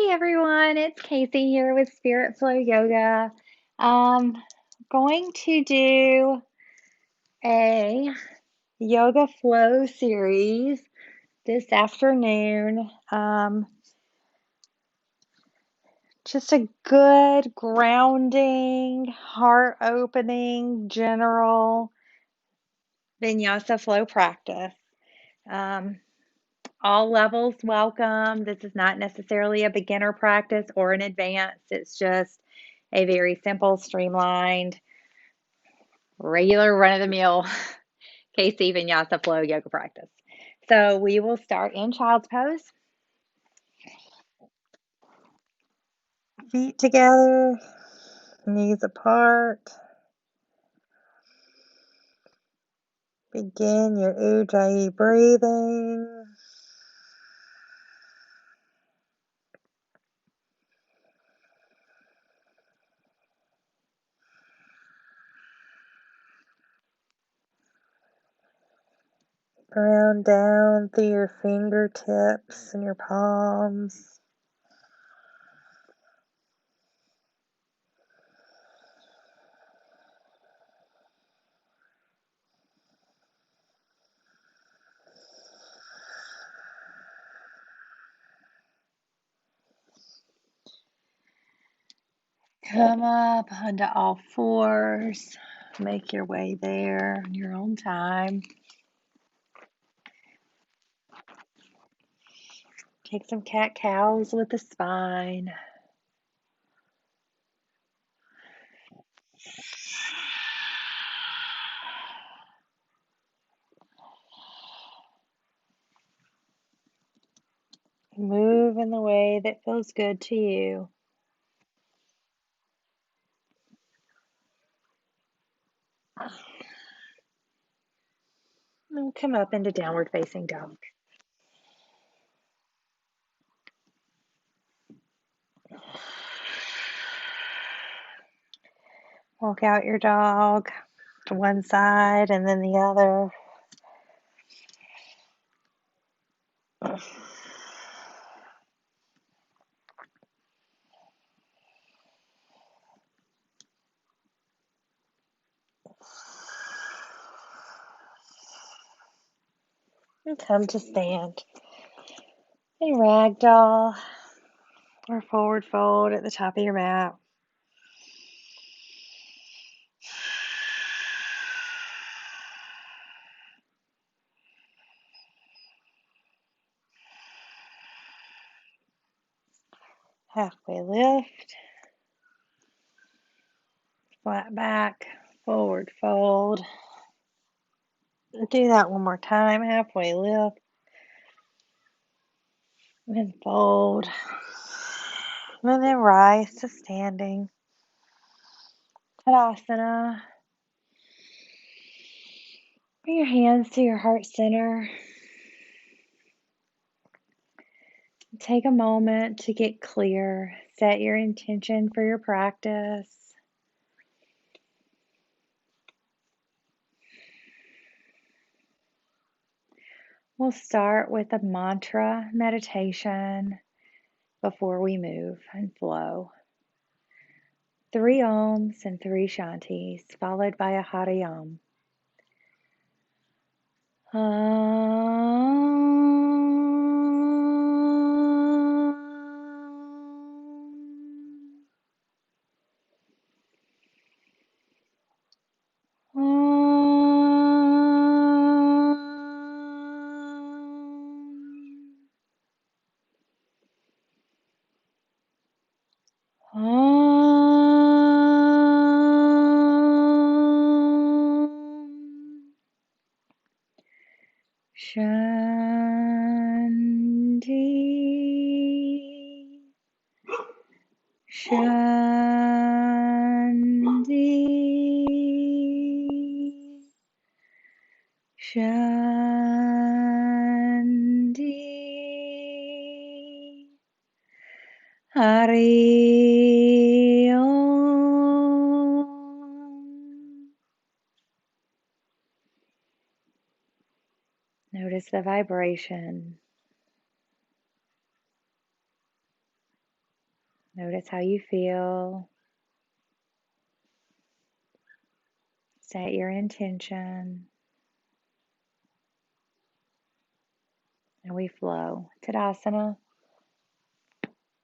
Hey everyone, it's Casey here with Spirit Flow Yoga. Um, going to do a yoga flow series this afternoon. Just a good grounding, heart opening, general Vinyasa flow practice. Um, all levels welcome. This is not necessarily a beginner practice or an advanced. It's just a very simple, streamlined, regular run-of-the-mill KC Vinyasa flow yoga practice. So we will start in child's pose. Feet together, knees apart. Begin your Ujjayi breathing. Ground down through your fingertips and your palms. Come up onto all fours. Make your way there in your own time. Take some cat-cows with the spine. Move in the way that feels good to you. And come up into downward facing dog. Walk out your dog to one side and then the other. And come to stand. And ragdoll or forward fold at the top of your mat. Halfway lift. Flat back, forward fold. Do that one more time. Halfway lift. And fold. And then rise to standing. Tadasana. Bring your hands to your heart center. Take a moment to get clear. Set your intention for your practice. We'll start with a mantra meditation before we move and flow. 3 Oms and 3 Shantis, followed by a Hariyam. Shanti, Shanti, Shanti, Hari Om. Notice the vibration. Notice how you feel. Set your intention. And we flow. Tadasana.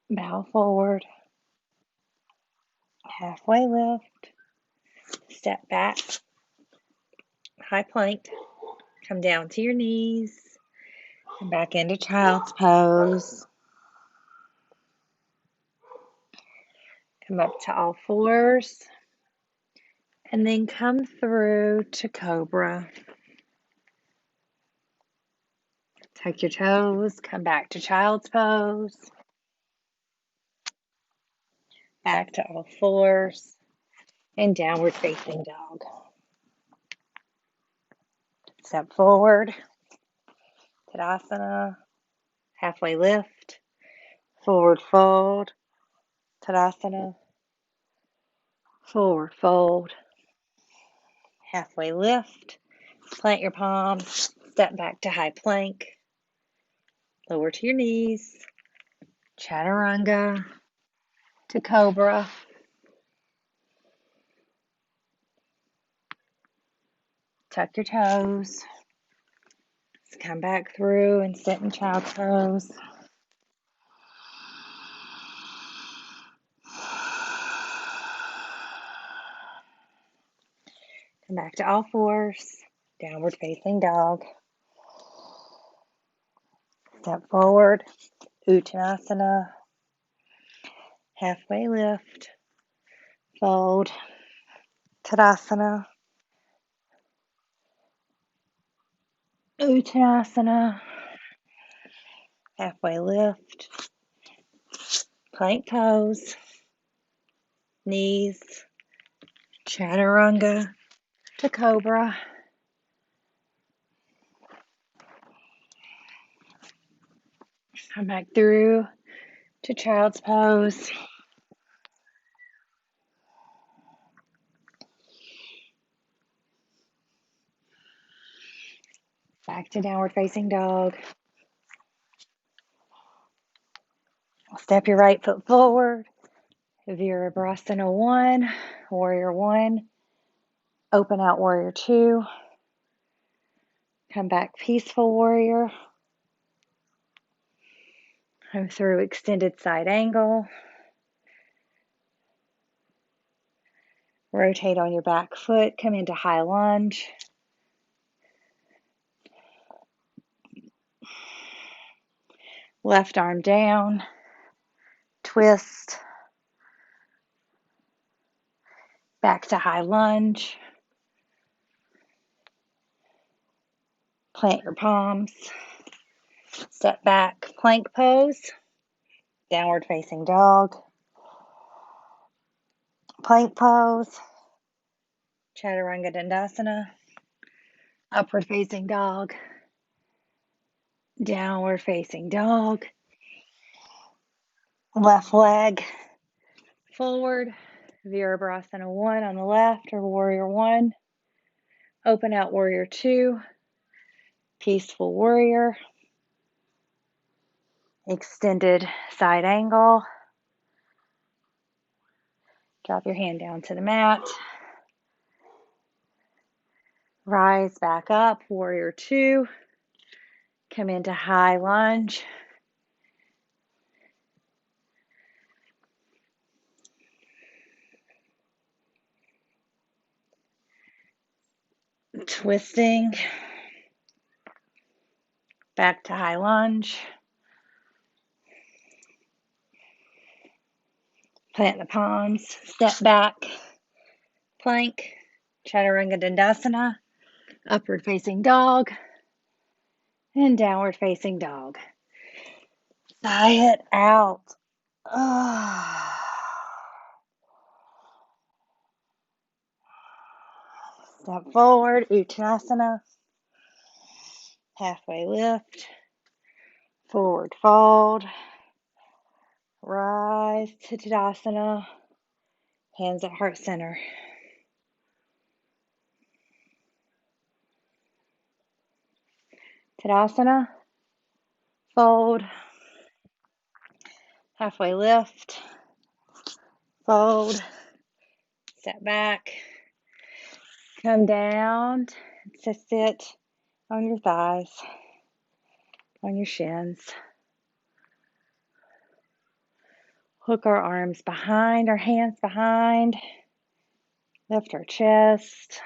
Bow forward. Halfway lift. Step back. High plank. Come down to your knees. And back into child's pose. Come up to all fours. And then come through to cobra. Tuck your toes. Come back to child's pose. Back to all fours. And downward facing dog. Step forward. Tadasana. Halfway lift. Forward fold. Tadasana. Forward fold. Halfway lift. Plant your palms. Step back to high plank. Lower to your knees. Chaturanga to cobra. Tuck your toes. Come back through and sit in child's pose. Come back to all fours. Downward facing dog. Step forward. Uttanasana. Halfway lift. Fold. Tadasana. Uttanasana. Halfway lift. Plank pose. Knees. Chaturanga to cobra. Come back through to child's pose. Back to downward facing dog. Step your right foot forward. Virabhasana 1, Warrior 1. Open out Warrior 2. Come back Peaceful Warrior. Come through extended side angle. Rotate on your back foot. Come into high lunge. Left arm down. Twist. Back to high lunge. Plant your palms. Step back, plank pose. Downward facing dog. Plank pose. Chaturanga Dandasana. Upward facing dog. Downward facing dog. Left leg forward. Virabhasana 1 on the left or Warrior 1. Open out Warrior 2. Peaceful Warrior. Extended side angle. Drop your hand down to the mat. Rise back up, Warrior 2. Come into high lunge. Twisting. Back to high lunge. Plant the palms. Step back. Plank. Chaturanga Dandasana. Upward facing dog. And downward facing dog. Sigh it out. Step forward, Uttanasana. Halfway lift. Forward fold. Rise to Tadasana. Hands at heart center. Tadasana. Fold. Halfway lift. Fold, step back, come down to sit on your thighs, on your shins. Hook our arms behind, our hands behind. Lift our chest.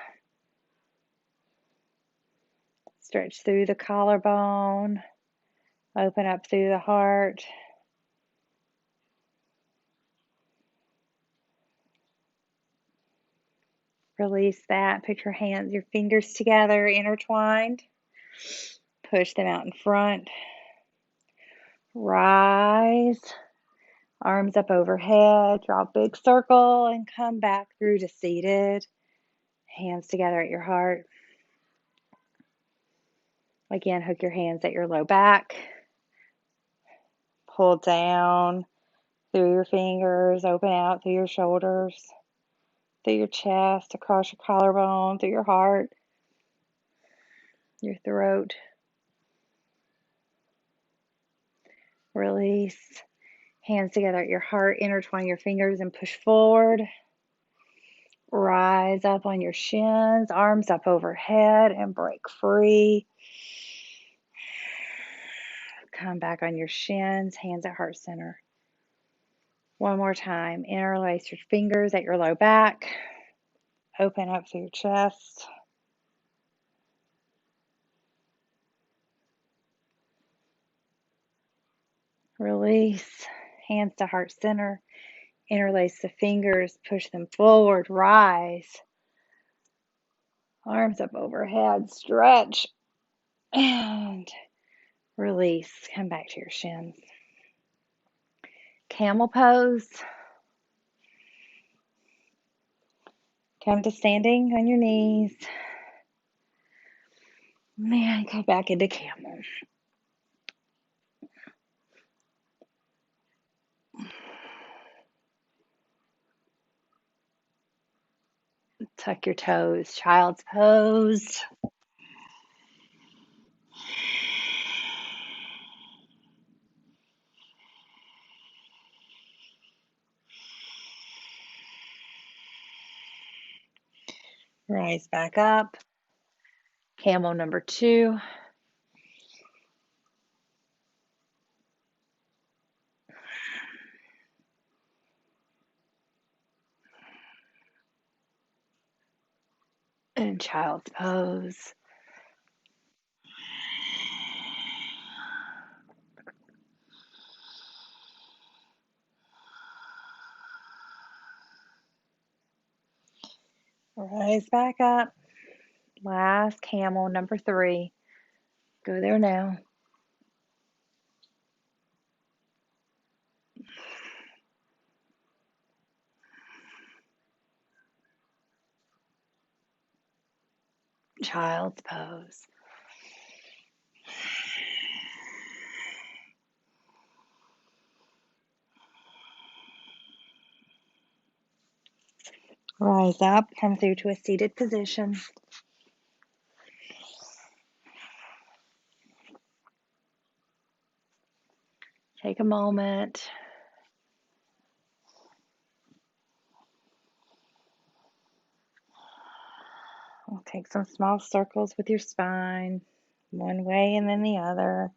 Stretch through the collarbone. Open up through the heart. Release that. Put your hands, your fingers together, intertwined. Push them out in front. Rise. Arms up overhead. Draw a big circle and come back through to seated. Hands together at your heart. Again, hook your hands at your low back. Pull down through your fingers. Open out through your shoulders. Through your chest, across your collarbone, through your heart, your throat. Release. Hands together at your heart. Intertwine your fingers and push forward. Rise up on your shins. Arms up overhead and break free. Come back on your shins. Hands at heart center. One more time. Interlace your fingers at your low back. Open up through your chest. Release. Hands to heart center. Interlace the fingers, push them forward, rise. Arms up overhead, stretch, and release. Come back to your shins. Camel pose. Come to standing on your knees. Man, go back into camel. Tuck your toes. Child's pose. Rise back up. Camel number 2. And child's pose. Rise back up. Last camel number 3. Go there now. Child's pose. Rise up, come through to a seated position. Take a moment. We'll take some small circles with your spine, one way and then the other,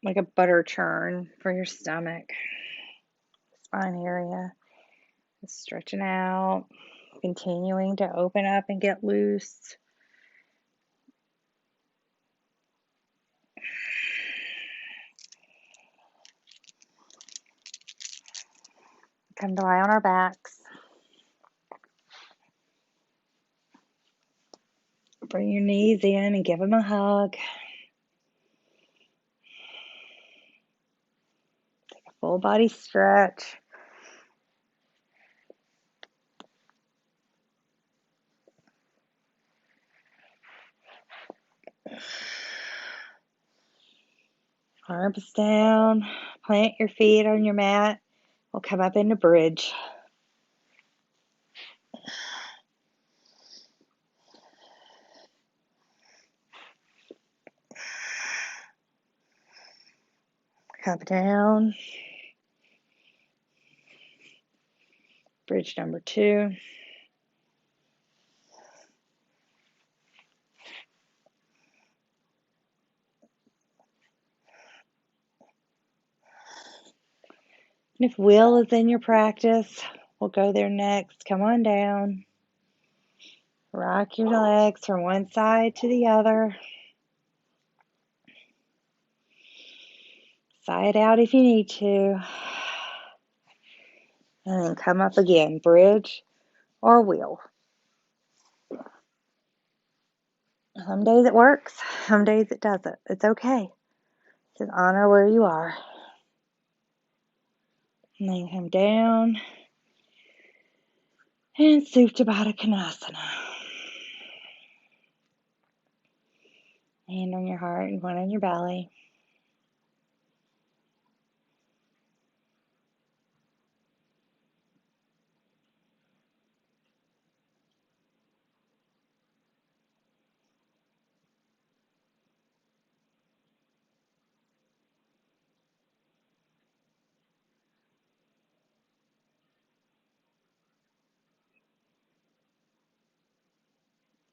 like a butter churn for your stomach, spine area. Just stretching out, continuing to open up and get loose. Come to lie on our backs. Bring your knees in and give them a hug. Take a full body stretch. Arms down. Plant your feet on your mat. We'll come up into bridge. Come down. Bridge number 2. And if wheel is in your practice, we'll go there next. Come on down. Rock your legs from one side to the other. Sigh it out if you need to. And then come up again, bridge or wheel. Some days it works, some days it doesn't. It's okay. Just honor where you are. And then come down and Supta Baddha Konasana. Hand on your heart and one on your belly.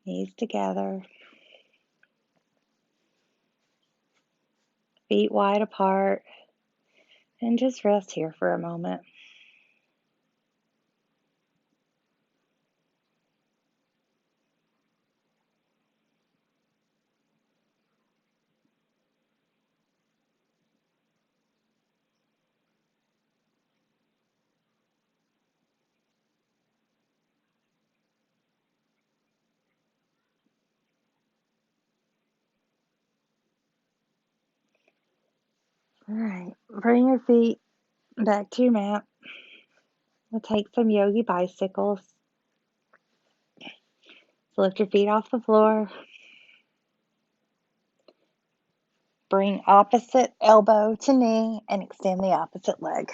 Knees together. Feet wide apart. And just rest here for a moment. All right, bring your feet back to your mat. We'll take some yogi bicycles. So lift your feet off the floor. Bring opposite elbow to knee and extend the opposite leg.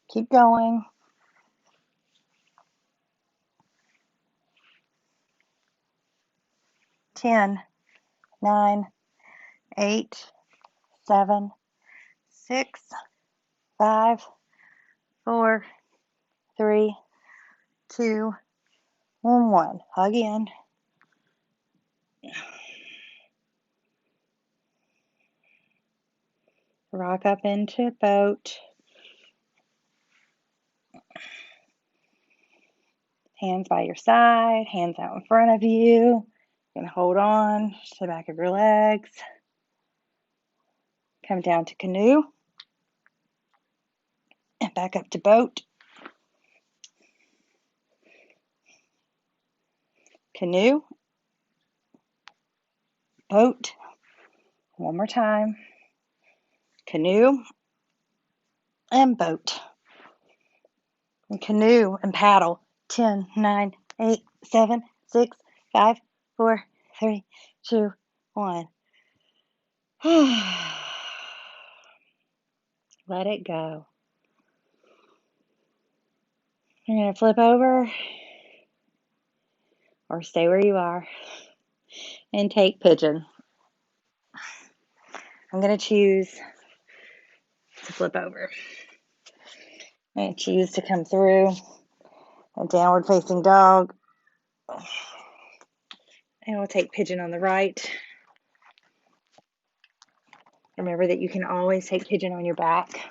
Keep going. 10, 9, 8, 7, 6, 5, 4, 3, 2, and 1. Hug in. Rock up into a boat. Hands by your side, hands out in front of you. You can hold on to the back of your legs. Come down to canoe. And back up to boat. Canoe. Boat. One more time. Canoe and boat. And canoe and paddle. 10, 9, 8, 7, 6, 5, 4, 3, 2, 1. Let it go. You're going to flip over or stay where you are and take pigeon. I'm going to choose to flip over. I'm going to choose to come through a downward facing dog. And we'll take pigeon on the right. Remember that you can always take pigeon on your back.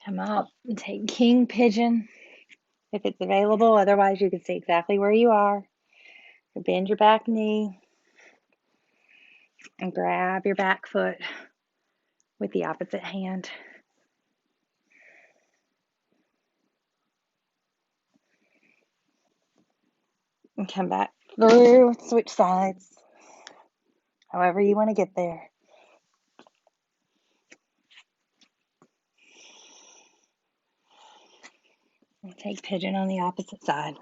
Come up and take king pigeon if it's available. Otherwise, you can stay exactly where you are. Bend your back knee and grab your back foot with the opposite hand. And come back through, switch sides, however you want to get there. And take pigeon on the opposite side.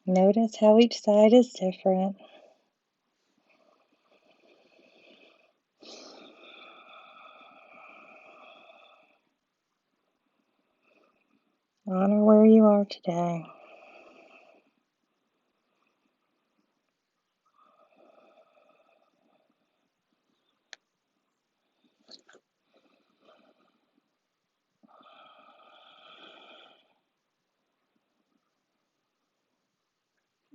Notice how each side is different. Honor where you are today.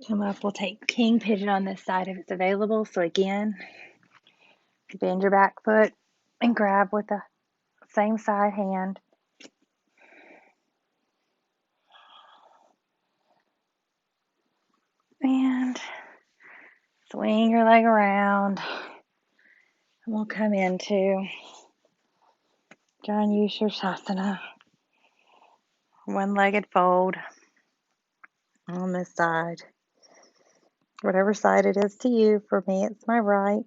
Come up, we'll take king pigeon on this side if it's available. So again, bend your back foot and grab with the same side hand. And swing your leg around. And we'll come into Vinyasa, one-legged fold on this side. Whatever side it is to you. For me, it's my right.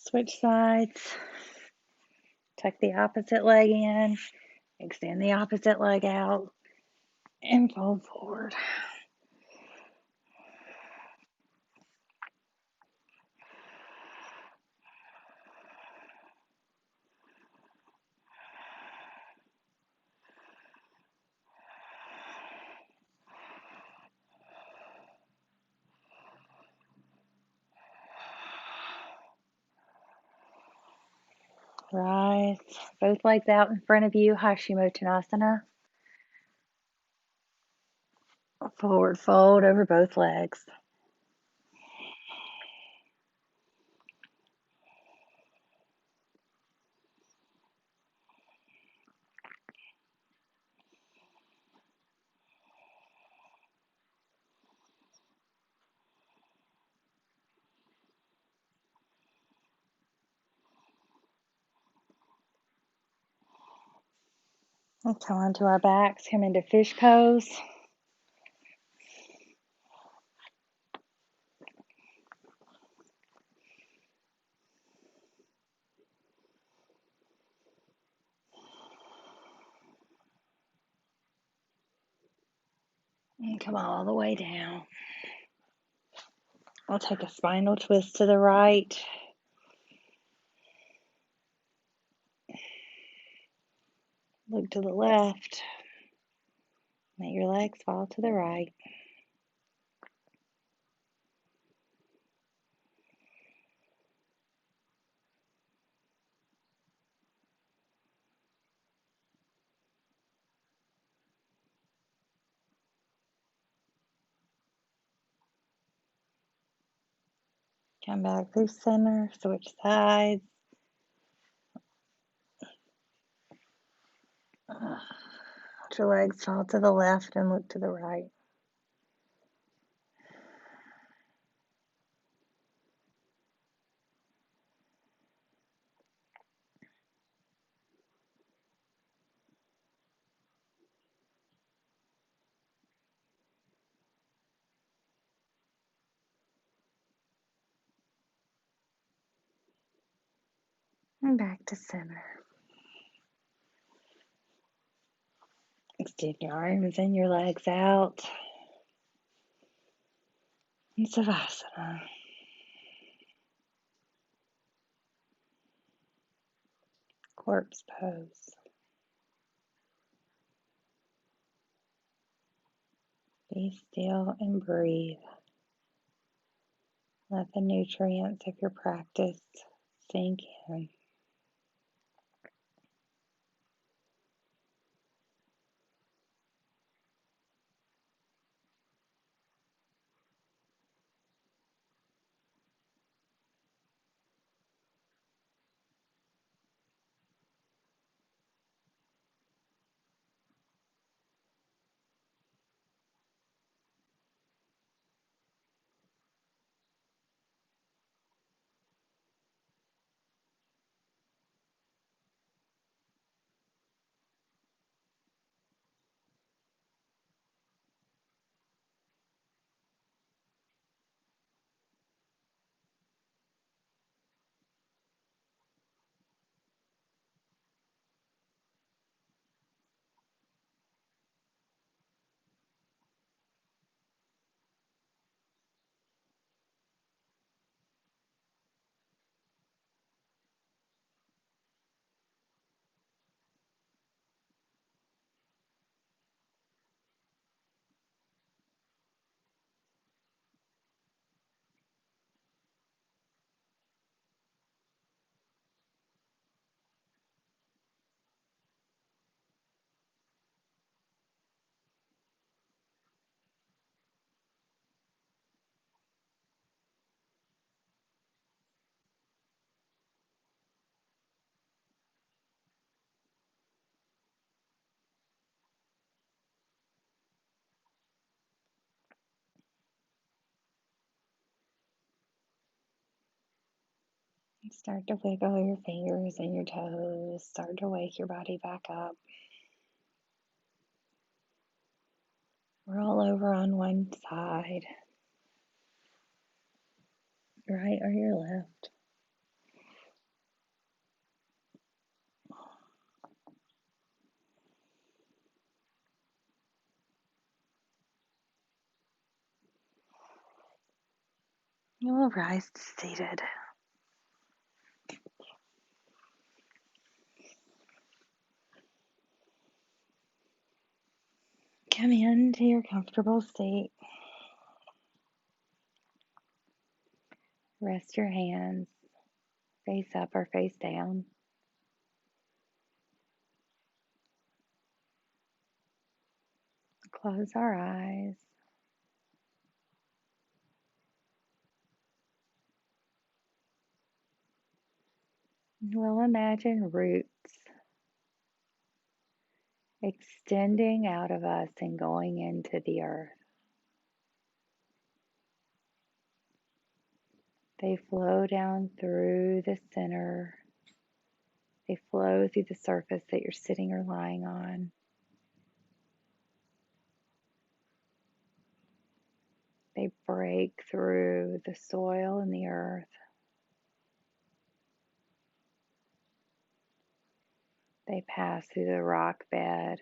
Switch sides. Tuck the opposite leg in. Extend the opposite leg out. And fold forward. Rise. Both legs out in front of you. Hashimotonasana. Forward fold over both legs. And come onto our backs. Come into fish pose. And come all the way down. We'll take a spinal twist to the right. Look to the left. Let your legs fall to the right. Come back through center. Switch sides. Let your legs fall to the left and look to the right. And back to center. Extend your arms and your legs out. In Savasana. Corpse pose. Be still and breathe. Let the nutrients of your practice sink in. Start to wiggle your fingers and your toes. Start to wake your body back up. Roll over on one side, right or your left. You will rise to seated. Come into your comfortable seat. Rest your hands face up or face down. Close our eyes. We'll imagine roots extending out of us and going into the earth. They flow down through the center. They flow through the surface that you're sitting or lying on. They break through the soil and the earth. They pass through the rock bed